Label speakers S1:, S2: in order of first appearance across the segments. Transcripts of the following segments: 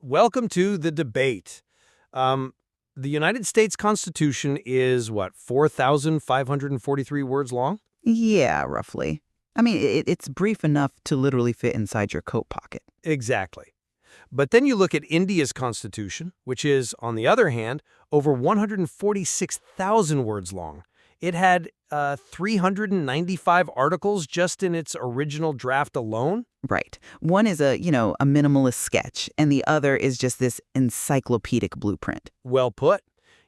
S1: Welcome to the debate. Um, the United States Constitution is, what, 4,543 words long?
S2: Yeah, roughly. I mean, it's brief enough to literally fit inside your coat pocket.
S1: Exactly. But then you look at India's constitution, which is, on the other hand, over 146,000 words long. It had 395 articles just in its original draft alone.
S2: Right. One is a minimalist sketch, and the other is just this encyclopedic blueprint.
S1: Well put.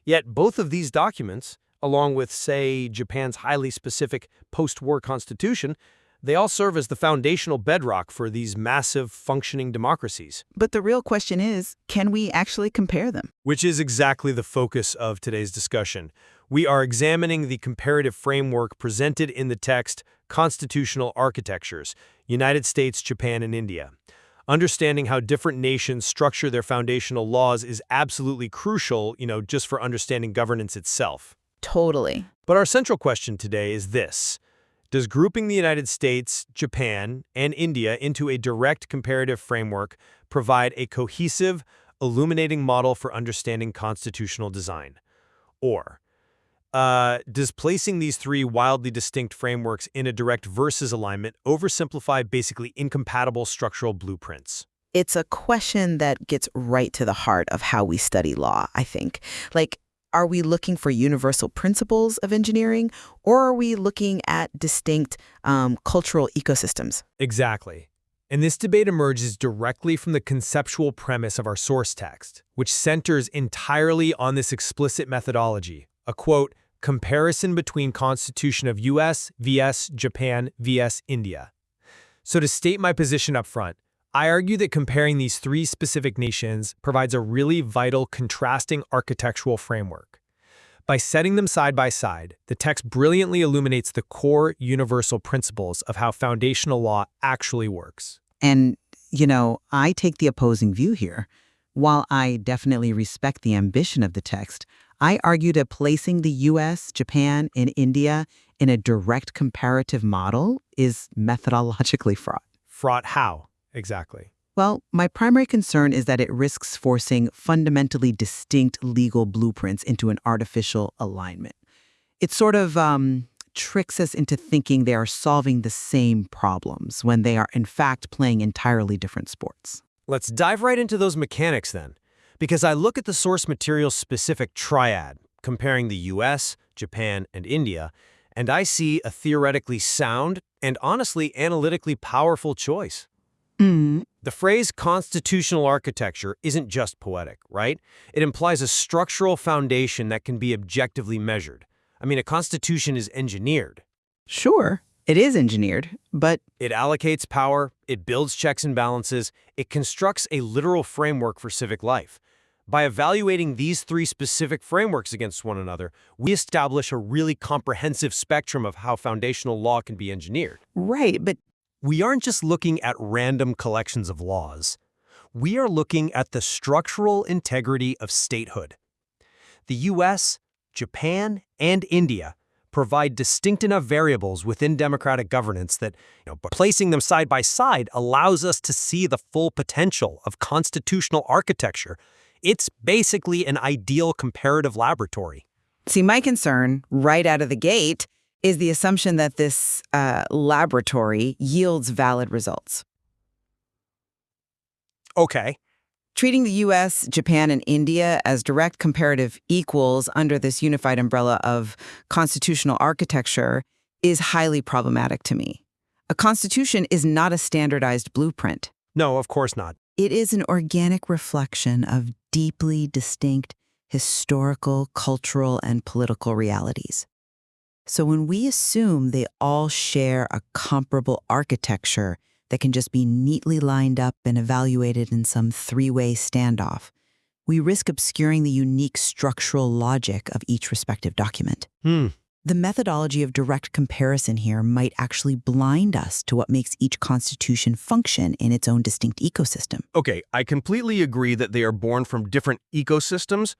S1: Yet both of these documents, along with, say, Japan's highly specific post-war constitution, they all serve as the foundational bedrock for these massive functioning democracies.
S2: But the real question is, can we actually compare them?
S1: Which is exactly the focus of today's discussion. We are examining the comparative framework presented in the text Constitutional Architectures, United States, Japan, and India. Understanding how different nations structure their foundational laws is absolutely crucial, just for understanding governance itself.
S2: Totally.
S1: But our central question today is this. Does grouping the United States, Japan, and India into a direct comparative framework provide a cohesive, illuminating model for understanding constitutional design? Or does placing these three wildly distinct frameworks in a direct versus alignment oversimplify basically incompatible structural blueprints?
S2: It's a question that gets right to the heart of how we study law, I think. Are we looking for universal principles of engineering, or are we looking at distinct cultural ecosystems?
S1: Exactly. And this debate emerges directly from the conceptual premise of our source text, which centers entirely on this explicit methodology, a quote, comparison between Constitution of U.S. vs. Japan vs. India. So to state my position up front, I argue that comparing these three specific nations provides a really vital contrasting architectural framework. By setting them side by side, the text brilliantly illuminates the core universal principles of how foundational law actually works.
S2: And, I take the opposing view here. While I definitely respect the ambition of the text, I argue that placing the U.S., Japan, and India in a direct comparative model is methodologically fraught.
S1: Fraught how, exactly?
S2: Well, my primary concern is that it risks forcing fundamentally distinct legal blueprints into an artificial alignment. It sort of tricks us into thinking they are solving the same problems when they are in fact playing entirely different sports.
S1: Let's dive right into those mechanics then, because I look at the source material's specific triad, comparing the US, Japan, and India, and I see a theoretically sound and honestly analytically powerful choice. The phrase constitutional architecture isn't just poetic, right? It implies a structural foundation that can be objectively measured. I mean, a constitution is engineered.
S2: Sure, it is engineered, but
S1: It allocates power, it builds checks and balances, it constructs a literal framework for civic life. By evaluating these three specific frameworks against one another, we establish a really comprehensive spectrum of how foundational law can be engineered.
S2: right, but
S1: We aren't just looking at random collections of laws. We are looking at the structural integrity of statehood. The US, Japan, and India provide distinct enough variables within democratic governance that, placing them side by side allows us to see the full potential of constitutional architecture. It's basically an ideal comparative laboratory.
S2: see, my concern right out of the gate is the assumption that this laboratory yields valid results.
S1: Okay.
S2: Treating the U.S., Japan, and India as direct comparative equals under this unified umbrella of constitutional architecture is highly problematic to me. A constitution is not a standardized blueprint.
S1: No, of course not.
S2: It is an organic reflection of deeply distinct historical, cultural, and political realities. So when we assume they all share a comparable architecture that can just be neatly lined up and evaluated in some three-way standoff, we risk obscuring the unique structural logic of each respective document. The methodology of direct comparison here might actually blind us to what makes each constitution function in its own distinct ecosystem.
S1: Okay, I completely agree that they are born from different ecosystems,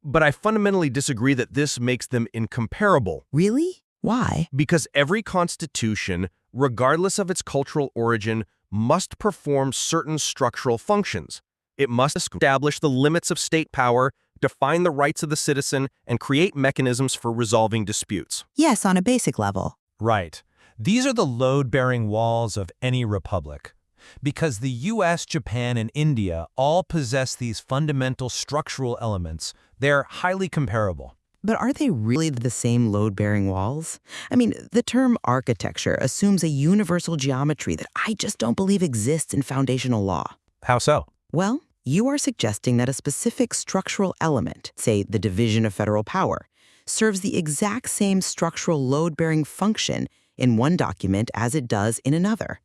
S1: but I fundamentally disagree that this makes them incomparable.
S2: Really? Why?
S1: Because every constitution, regardless of its cultural origin, must perform certain structural functions.
S3: It must establish the limits of state power, define the rights of the citizen, and create mechanisms for resolving disputes.
S2: Yes, on a basic level.
S1: Right. These are the load-bearing walls of any republic. Because the US, Japan, and India all possess these fundamental structural elements, they're highly comparable.
S2: But are they really the same load-bearing walls? I mean, the term architecture assumes a universal geometry that I just don't believe exists in foundational law.
S1: How so?
S2: Well, you are suggesting that a specific structural element, say the division of federal power, serves the exact same structural load-bearing function in one document as it does in another.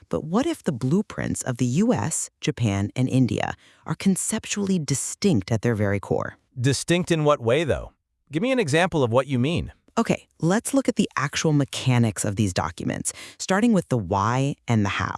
S2: But what if the blueprints of the US, Japan, and India are conceptually distinct at their very core?
S1: Distinct in what way, though? Give me an example of what you mean.
S2: Okay, let's look at the actual mechanics of these documents, starting with the why and the how.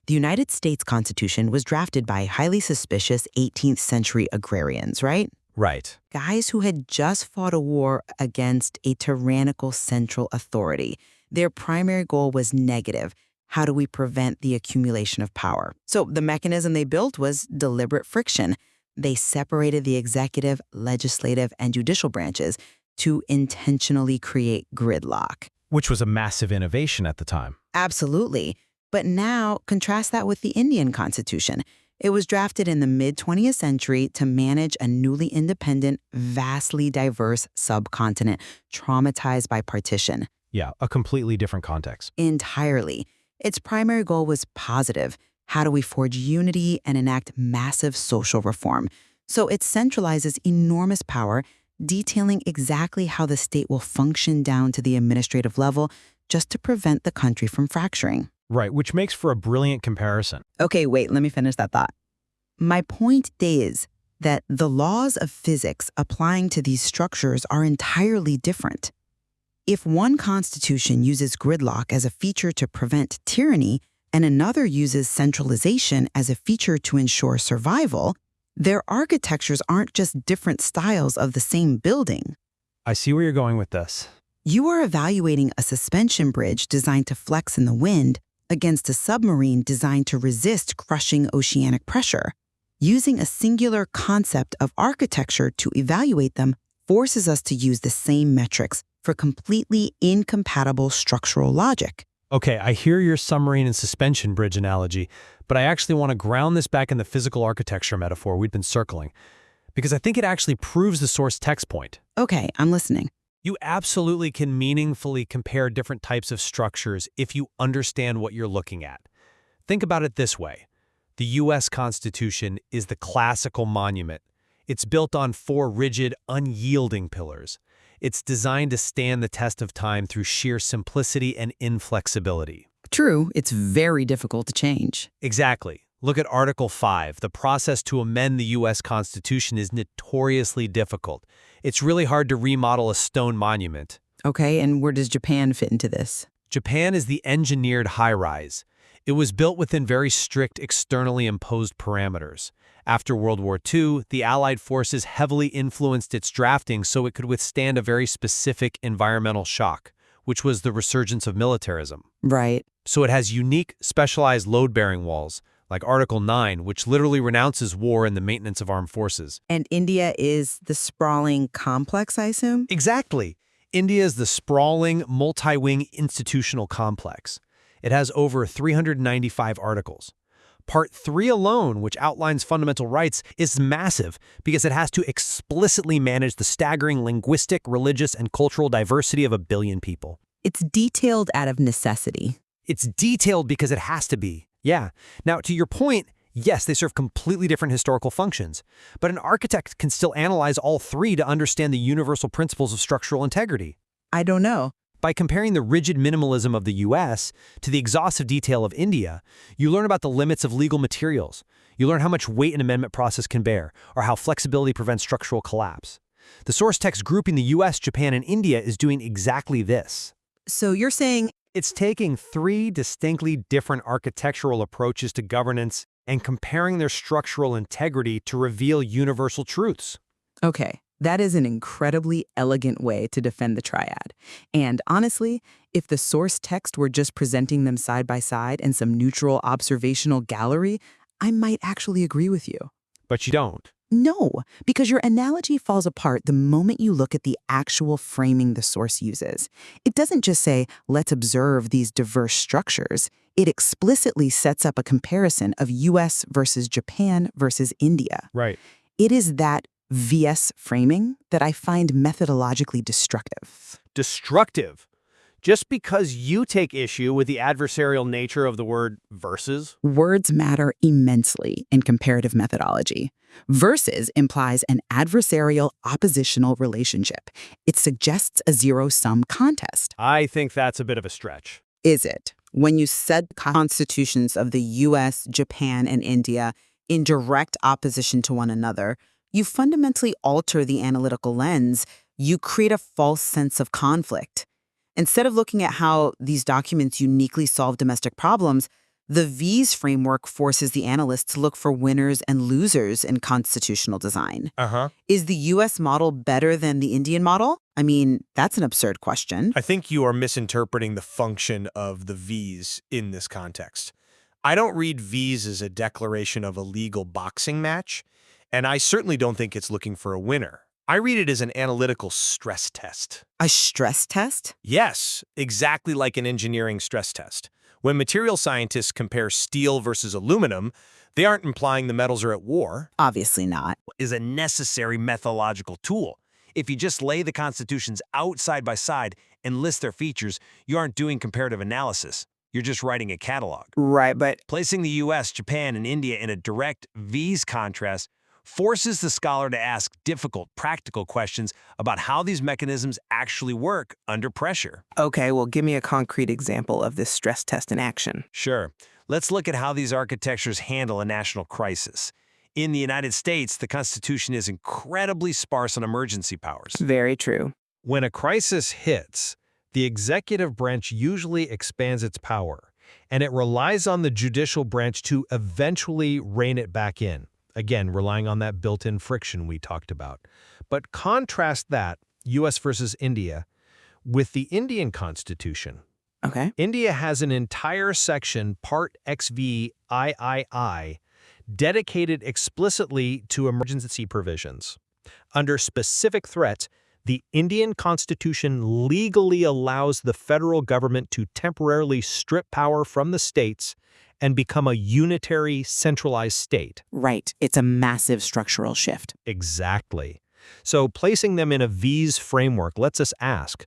S2: The United States Constitution was drafted by highly suspicious 18th century agrarians, right?
S1: Right.
S2: Guys who had just fought a war against a tyrannical central authority. Their primary goal was negative. How do we prevent the accumulation of power? So the mechanism they built was deliberate friction. They separated the executive, legislative, and judicial branches to intentionally create gridlock.
S1: Which was a massive innovation at the time.
S2: Absolutely. But now, contrast that with the Indian Constitution. It was drafted in the mid-20th century to manage a newly independent, vastly diverse subcontinent traumatized by partition.
S1: Yeah, a completely different context.
S2: Entirely. Its primary goal was positive. How do we forge unity and enact massive social reform? So it centralizes enormous power, detailing exactly how the state will function down to the administrative level just to prevent the country from fracturing.
S1: Right, which makes for a brilliant comparison.
S2: Okay, wait, let me finish that thought. My point is that the laws of physics applying to these structures are entirely different. If one constitution uses gridlock as a feature to prevent tyranny and another uses centralization as a feature to ensure survival, their architectures aren't just different styles of the same building.
S1: I see where you're going with this.
S2: You are evaluating a suspension bridge designed to flex in the wind against a submarine designed to resist crushing oceanic pressure. Using a singular concept of architecture to evaluate them forces us to use the same metrics for completely incompatible structural logic.
S1: Okay, I hear your submarine and suspension bridge analogy, but I actually want to ground this back in the physical architecture metaphor we've been circling, because I think it actually proves the source text point.
S2: Okay, I'm listening.
S1: You absolutely can meaningfully compare different types of structures if you understand what you're looking at. Think about it this way. The U.S. Constitution is the classical monument. It's built on 4 rigid, unyielding pillars. It's designed to stand the test of time through sheer simplicity and inflexibility.
S2: True, it's very difficult to change.
S1: Exactly. Look at Article 5. The process to amend the U.S. Constitution is notoriously difficult. It's really hard to remodel a stone monument.
S2: Okay, and where does Japan fit into this?
S1: Japan is the engineered high-rise. It was built within very strict externally imposed parameters. After World War II, the Allied forces heavily influenced its drafting so it could withstand a very specific environmental shock, which was the resurgence of militarism.
S2: Right.
S1: So it has unique, specialized load-bearing walls, like Article 9, which literally renounces war and the maintenance of armed forces.
S2: And India is the sprawling complex, I assume?
S1: Exactly. India is the sprawling, multi-wing institutional complex. It has over 395 articles. Part 3 alone, which outlines fundamental rights, is massive because it has to explicitly manage the staggering linguistic, religious, and cultural diversity of 1 billion people.
S2: It's detailed out of necessity.
S1: It's detailed because it has to be. Yeah. Now, to your point, yes, they serve completely different historical functions, but an architect can still analyze all 3 to understand the universal principles of structural integrity.
S2: I don't know.
S1: By comparing the rigid minimalism of the US to the exhaustive detail of India, you learn about the limits of legal materials. You learn how much weight an amendment process can bear, or how flexibility prevents structural collapse. The source text grouping the US, Japan, and India is doing exactly this.
S2: So you're saying
S1: It's taking 3 distinctly different architectural approaches to governance and comparing their structural integrity to reveal universal truths.
S2: okay, that is an incredibly elegant way to defend the triad. And honestly, if the source text were just presenting them side by side in some neutral observational gallery, I might actually agree with you.
S1: But you don't.
S2: No, because your analogy falls apart the moment you look at the actual framing the source uses. It doesn't just say, let's observe these diverse structures. It explicitly sets up a comparison of US versus Japan versus India.
S1: Right.
S2: It is that VS framing that I find methodologically destructive.
S1: Destructive. Just because you take issue with the adversarial nature of the word versus?
S2: Words matter immensely in comparative methodology. Versus implies an adversarial oppositional relationship. It suggests a zero-sum contest.
S1: I think that's a bit of a stretch.
S2: Is it? When you set constitutions of the US, Japan, and India in direct opposition to one another, you fundamentally alter the analytical lens. You create a false sense of conflict. Instead of looking at how these documents uniquely solve domestic problems, the V's framework forces the analyst to look for winners and losers in constitutional design. Is the U.S. model better than the Indian model? I mean, that's an absurd question.
S1: I think you are misinterpreting the function of the V's in this context. I don't read V's as a declaration of a legal boxing match, and I certainly don't think it's looking for a winner. I read it as an analytical stress test.
S2: A stress test?
S1: Yes, exactly like an engineering stress test. When material scientists compare steel versus aluminum, they aren't implying the metals are at war.
S2: Obviously not.
S1: Is a necessary methodological tool. If you just lay the constitutions out side by side and list their features, you aren't doing comparative analysis. You're just writing a catalog.
S2: Right, but
S1: Placing the US, Japan, and India in a direct V's contrast forces the scholar to ask difficult, practical questions about how these mechanisms actually work under pressure.
S4: Okay, well, give me a concrete example of this stress test in action.
S1: Sure. Let's look at how these architectures handle a national crisis. In the United States, the Constitution is incredibly sparse on emergency powers.
S4: Very true.
S1: When a crisis hits, the executive branch usually expands its power, and it relies on the judicial branch to eventually rein it back in. Again, relying on that built-in friction we talked about. But contrast that, US versus India, with the Indian Constitution.
S4: Okay.
S1: India has an entire section, Part XV III, dedicated explicitly to emergency provisions. Under specific threats, the Indian Constitution legally allows the federal government to temporarily strip power from the states and become a unitary, centralized state.
S2: right, it's a massive structural shift.
S1: Exactly. So placing them in a V's framework lets us ask,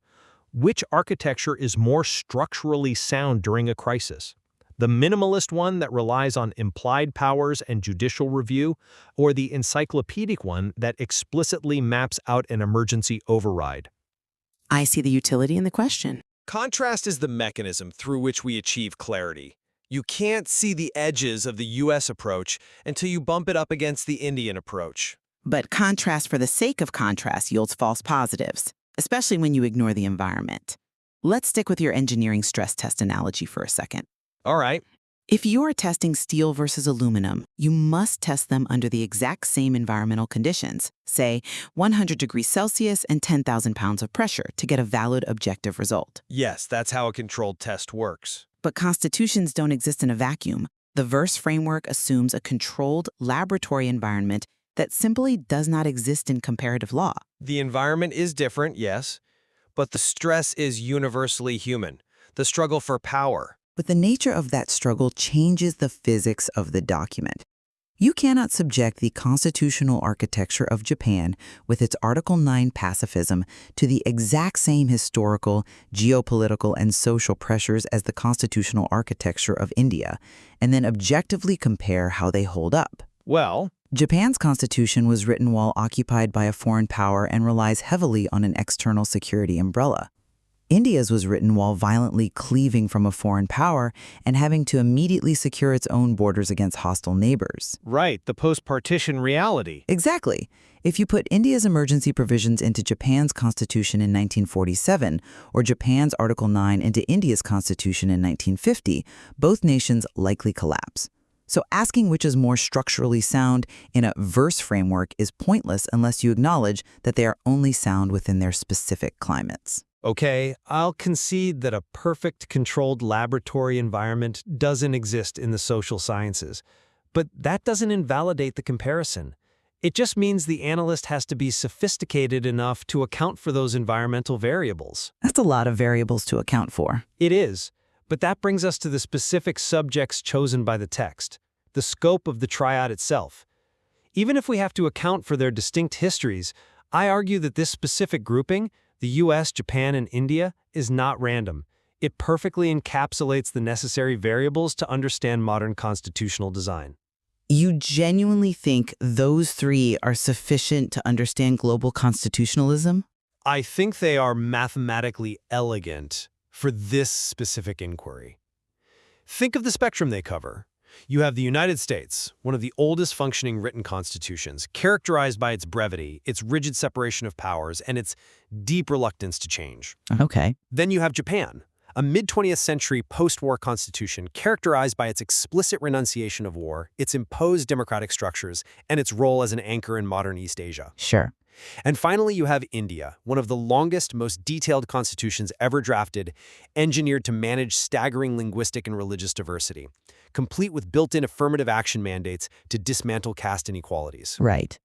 S1: which architecture is more structurally sound during a crisis? The minimalist one that relies on implied powers and judicial review, or the encyclopedic one that explicitly maps out an emergency override?
S2: I see the utility in the question.
S1: Contrast is the mechanism through which we achieve clarity. You can't see the edges of the U.S. approach until you bump it up against the Indian approach.
S2: But contrast for the sake of contrast yields false positives, especially when you ignore the environment. Let's stick with your engineering stress test analogy for a second.
S1: All right.
S2: If you are testing steel versus aluminum, you must test them under the exact same environmental conditions, say 100 degrees Celsius and 10,000 pounds of pressure to get a valid objective result.
S1: Yes, that's how a controlled test works.
S2: But constitutions don't exist in a vacuum. The VERSE framework assumes a controlled laboratory environment that simply does not exist in comparative law.
S1: The environment is different, yes, but the stress is universally human. The struggle for power.
S2: But the nature of that struggle changes the physics of the document. You cannot subject the constitutional architecture of Japan with its Article 9 pacifism to the exact same historical, geopolitical, and social pressures as the constitutional architecture of India, and then objectively compare how they hold up.
S1: Well,
S2: Japan's constitution was written while occupied by a foreign power and relies heavily on an external security umbrella. India's was written while violently cleaving from a foreign power and having to immediately secure its own borders against hostile neighbors.
S1: right, the post-partition reality.
S2: Exactly. If you put India's emergency provisions into Japan's constitution in 1947 or Japan's Article 9 into India's constitution in 1950, both nations likely collapse. So asking which is more structurally sound in a VERSE framework is pointless unless you acknowledge that they are only sound within their specific climates.
S1: Okay, I'll concede that a perfect controlled laboratory environment doesn't exist in the social sciences. But that doesn't invalidate the comparison. It just means the analyst has to be sophisticated enough to account for those environmental variables.
S2: That's a lot of variables to account for.
S1: It is, but that brings us to the specific subjects chosen by the text, the scope of the triad itself. Even if we have to account for their distinct histories, I argue that this specific grouping, the US, Japan, and India, is not random. It perfectly encapsulates the necessary variables to understand modern constitutional design.
S2: You genuinely think those three are sufficient to understand global constitutionalism?
S1: I think they are mathematically elegant for this specific inquiry. Think of the spectrum they cover. You have the United States, one of the oldest functioning written constitutions, characterized by its brevity, its rigid separation of powers, and its deep reluctance to change.
S2: Okay.
S1: Then you have Japan, a mid-20th century post-war constitution characterized by its explicit renunciation of war, its imposed democratic structures, and its role as an anchor in modern East Asia.
S2: Sure.
S1: And finally, you have India, one of the longest, most detailed constitutions ever drafted, engineered to manage staggering linguistic and religious diversity, complete with built-in affirmative action mandates to dismantle caste inequalities.
S2: Right.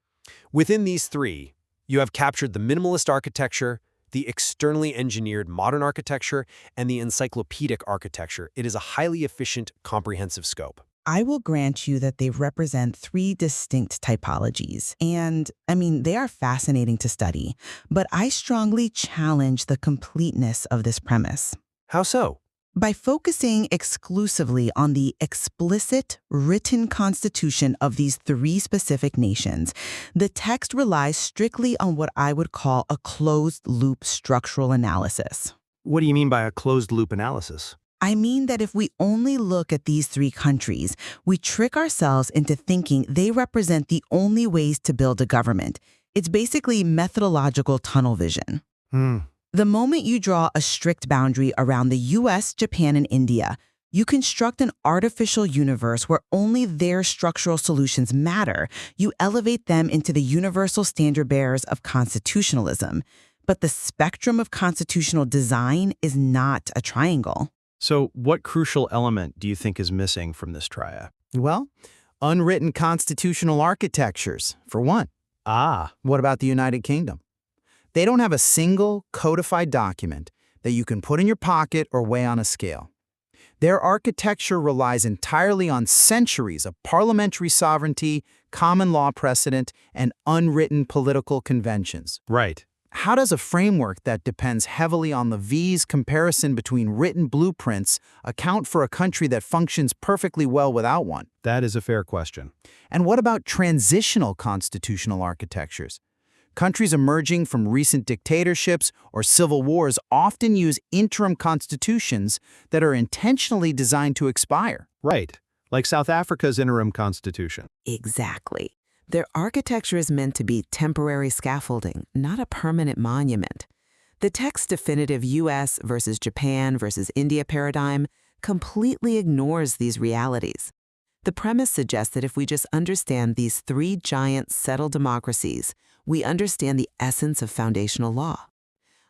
S1: Within these three, you have captured the minimalist architecture, the externally engineered modern architecture, and the encyclopedic architecture. It is a highly efficient, comprehensive scope.
S2: I will grant you that they represent three distinct typologies. And, they are fascinating to study, but I strongly challenge the completeness of this premise.
S1: How so?
S2: By focusing exclusively on the explicit written constitution of these three specific nations, the text relies strictly on what I would call a closed-loop structural analysis.
S1: What do you mean by a closed-loop analysis?
S2: I mean that if we only look at these three countries, we trick ourselves into thinking they represent the only ways to build a government. It's basically methodological tunnel vision. The moment you draw a strict boundary around the US, Japan, and India, you construct an artificial universe where only their structural solutions matter. You elevate them into the universal standard bearers of constitutionalism. But the spectrum of constitutional design is not a triangle.
S3: So what crucial element do you think is missing from this triad?
S5: Well, unwritten constitutional architectures, for one. What about the United Kingdom? They don't have a single codified document that you can put in your pocket or weigh on a scale. Their architecture relies entirely on centuries of parliamentary sovereignty, common law precedent, and unwritten political conventions.
S3: Right.
S5: How does a framework that depends heavily on the V's comparison between written blueprints account for a country that functions perfectly well without one?
S3: That is a fair question.
S5: And what about transitional constitutional architectures? Countries emerging from recent dictatorships or civil wars often use interim constitutions that are intentionally designed to expire.
S3: Right. Like South Africa's interim constitution.
S4: Exactly. Their architecture is meant to be temporary scaffolding, not a permanent monument. The text's definitive US versus Japan versus India paradigm completely ignores these realities. The premise suggests that if we just understand these three giant settled democracies, we understand the essence of foundational law.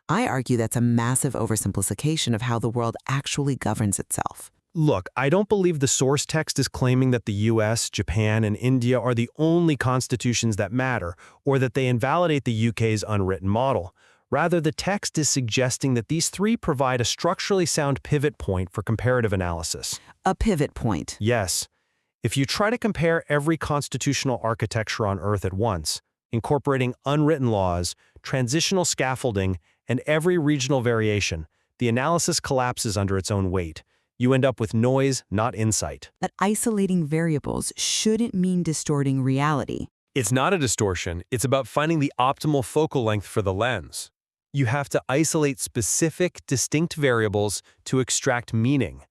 S4: I argue that's a massive oversimplification of how the world actually governs itself.
S1: Look, I don't believe the source text is claiming that the US, Japan, and India are the only constitutions that matter, or that they invalidate the UK's unwritten model. Rather, the text is suggesting that these three provide a structurally sound pivot point for comparative analysis.
S4: A pivot point.
S1: Yes. If you try to compare every constitutional architecture on Earth at once, incorporating unwritten laws, transitional scaffolding, and every regional variation, the analysis collapses under its own weight. You end up with noise, not insight.
S2: That isolating variables shouldn't mean distorting reality.
S1: It's not a distortion. It's about finding the optimal focal length for the lens. You have to isolate specific, distinct variables to extract meaning.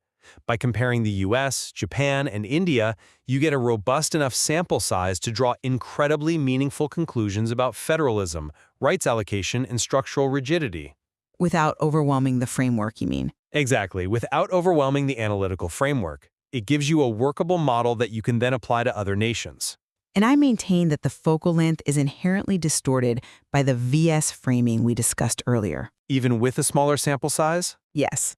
S1: By comparing the US, Japan, and India, you get a robust enough sample size to draw incredibly meaningful conclusions about federalism, rights allocation, and structural rigidity.
S2: Without overwhelming the framework, you mean?
S1: Exactly, without overwhelming the analytical framework. It gives you a workable model that you can then apply to other nations.
S2: And I maintain that the focal length is inherently distorted by the VS framing we discussed earlier.
S1: Even with a smaller sample size?
S2: Yes.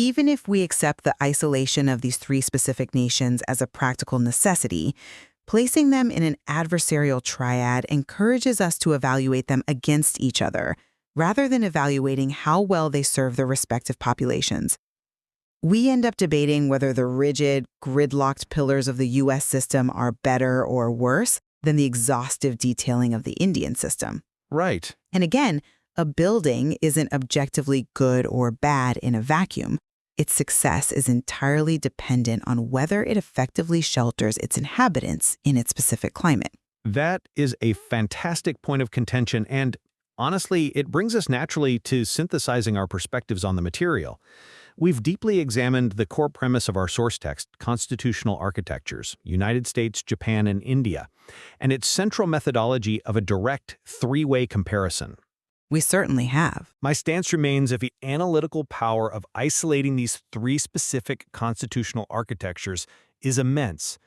S4: Even if we accept the isolation of these three specific nations as a practical necessity, placing them in an adversarial triad encourages us to evaluate them against each other, rather than evaluating how well they serve their respective populations. We end up debating whether the rigid, gridlocked pillars of the U.S. system are better or worse than the exhaustive detailing of the Indian system.
S3: Right.
S4: And again, a building isn't objectively good or bad in a vacuum. Its success is entirely dependent on whether it effectively shelters its inhabitants in its specific climate.
S3: That is a fantastic point of contention, and honestly, it brings us naturally to synthesizing our perspectives on the material. We've deeply examined the core premise of our source text, Constitutional Architectures, United States, Japan, and India, and its central methodology of a direct three-way comparison.
S4: We certainly have.
S1: My stance remains that the analytical power of isolating these three specific constitutional architectures is immense.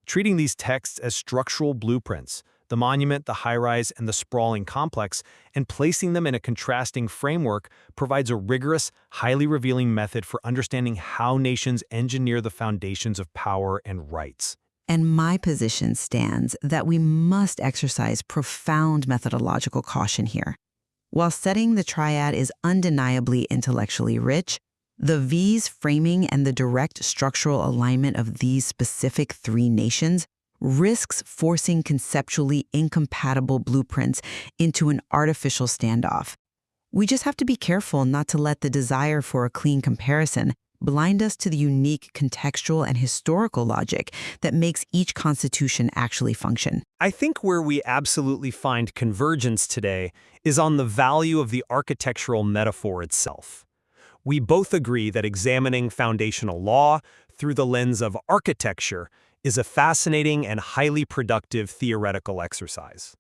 S1: Treating these texts as structural blueprints, the monument, the high-rise, and the sprawling complex, and placing them in a contrasting framework provides a rigorous, highly revealing method for understanding how nations engineer the foundations of power and rights.
S2: And my position stands that we must exercise profound methodological caution here. While studying the triad is undeniably intellectually rich, the V's framing and the direct structural alignment of these specific three nations risks forcing conceptually incompatible blueprints into an artificial standoff. We just have to be careful not to let the desire for a clean comparison blind us to the unique contextual and historical logic that makes each constitution actually function.
S1: I think where we absolutely find convergence today is on the value of the architectural metaphor itself. We both agree that examining foundational law through the lens of architecture is a fascinating and highly productive theoretical exercise.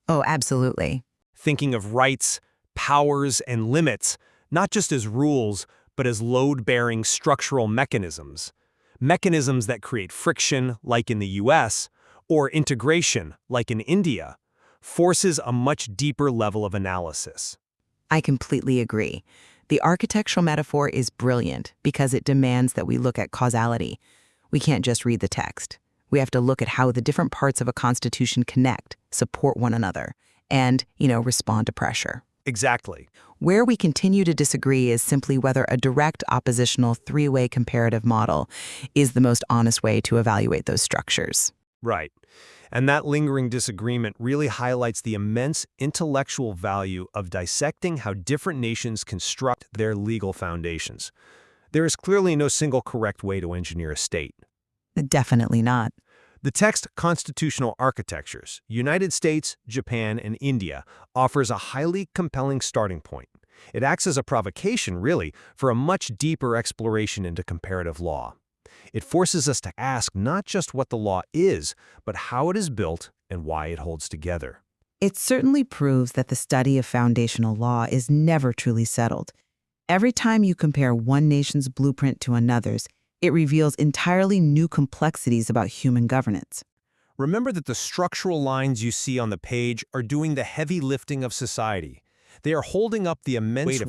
S2: Oh, absolutely.
S1: Thinking of rights, powers, and limits, not just as rules, but as load-bearing structural mechanisms. Mechanisms that create friction, like in the US, or integration, like in India, forces a much deeper level of analysis.
S4: I completely agree. The architectural metaphor is brilliant because it demands that we look at causality. We can't just read the text. We have to look at how the different parts of a constitution connect, support one another, and, respond to pressure.
S1: Exactly.
S4: Where we continue to disagree is simply whether a direct oppositional three-way comparative model is the most honest way to evaluate those structures.
S1: Right. And that lingering disagreement really highlights the immense intellectual value of dissecting how different nations construct their legal foundations. There is clearly no single correct way to engineer a state.
S4: Definitely not.
S1: The text Constitutional Architectures, United States, Japan, and India offers a highly compelling starting point. It acts as a provocation, really, for a much deeper exploration into comparative law. It forces us to ask not just what the law is, but how it is built and why it holds together.
S2: It certainly proves that the study of foundational law is never truly settled. Every time you compare one nation's blueprint to another's, it reveals entirely new complexities about human governance.
S1: Remember that the structural lines you see on the page are doing the heavy lifting of society. They are holding up the immense weight of